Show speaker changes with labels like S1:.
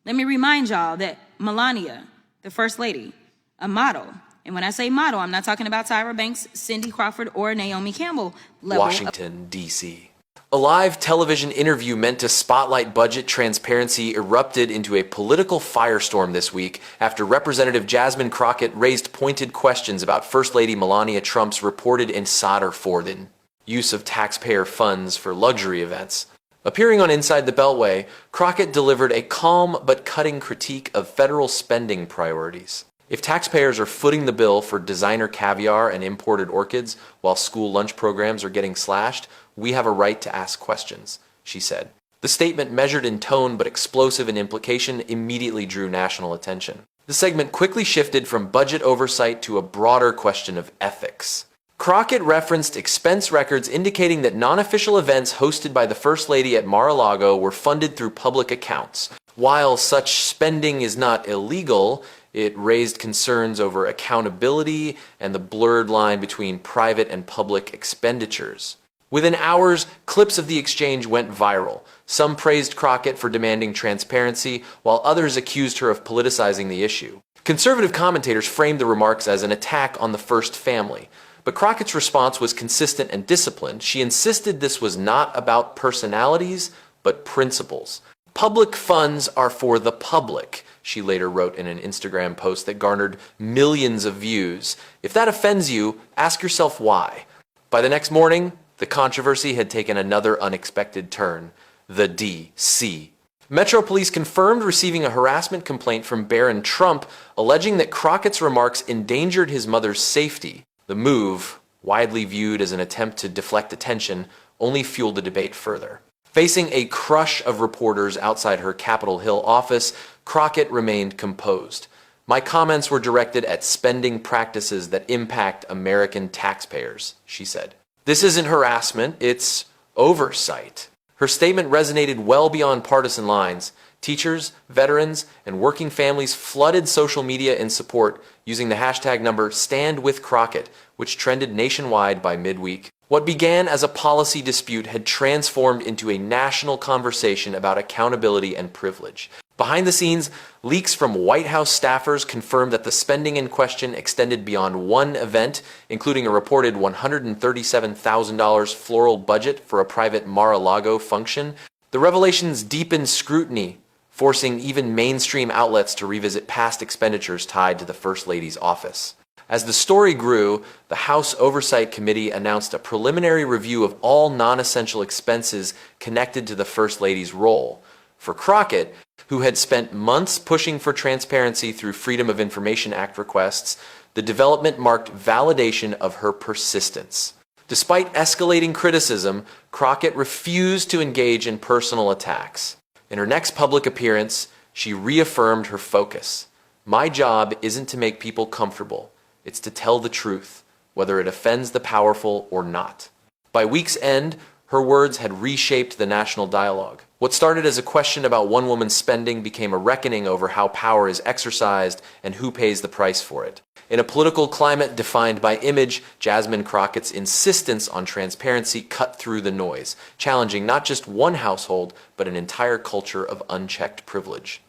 S1: Let me remind y'all that Melania, the First Lady, a model, and when I say model, I'm not talking about Tyra Banks, Cindy Crawford, or Naomi Campbell level.
S2: Washington, D.C. A live television interview meant to spotlight budget transparency erupted into a political firestorm this week after Representative Jasmine Crockett raised pointed questions about First Lady Melania Trump's reported insider forwarding use of taxpayer funds for luxury events. Appearing on Inside the Beltway, Crockett delivered a calm but cutting critique of federal spending priorities. If taxpayers are footing the bill for designer caviar and imported orchids while school lunch programs are getting slashed, we have a right to ask questions, she said. The statement, measured in tone but explosive in implication, immediately drew national attention. The segment quickly shifted from budget oversight to a broader question of ethics. Crockett referenced expense records indicating that non-official events hosted by the First Lady at Mar-a-Lago were funded through public accounts. While such spending is not illegal, it raised concerns over accountability and the blurred line between private and public expenditures. Within hours, clips of the exchange went viral. Some praised Crockett for demanding transparency, while others accused her of politicizing the issue. Conservative commentators framed the remarks as an attack on the First Family. But Crockett's response was consistent and disciplined. She insisted this was not about personalities, but principles. Public funds are for the public, she later wrote in an Instagram post that garnered millions of views. If that offends you, ask yourself why. By the next morning, the controversy had taken another unexpected turn. The D.C. Metro Police confirmed receiving a harassment complaint from Barron Trump, alleging that Crockett's remarks endangered his mother's safety. The move, widely viewed as an attempt to deflect attention, only fueled the debate further. Facing a crush of reporters outside her Capitol Hill office, Crockett remained composed. My comments were directed at spending practices that impact American taxpayers, she said. This isn't harassment, it's oversight. Her statement resonated well beyond partisan lines. Teachers, veterans, and working families flooded social media in support, using the hashtag number #StandWithCrockett, which trended nationwide by midweek. What began as a policy dispute had transformed into a national conversation about accountability and privilege. Behind the scenes, leaks from White House staffers confirmed that the spending in question extended beyond one event, including a reported $137,000 floral budget for a private Mar-a-Lago function. The revelations deepened scrutiny, forcing even mainstream outlets to revisit past expenditures tied to the First Lady's office. As the story grew, the House Oversight Committee announced a preliminary review of all non-essential expenses connected to the First Lady's role. For Crockett, who had spent months pushing for transparency through Freedom of Information Act requests, the development marked validation of her persistence. Despite escalating criticism, Crockett refused to engage in personal attacks. In her next public appearance, she reaffirmed her focus. My job isn't to make people comfortable. It's to tell the truth, whether it offends the powerful or not. By week's end, her words had reshaped the national dialogue. What started as a question about one woman's spending became a reckoning over how power is exercised and who pays the price for it. In a political climate defined by image, Jasmine Crockett's insistence on transparency cut through the noise, challenging not just one household, but an entire culture of unchecked privilege.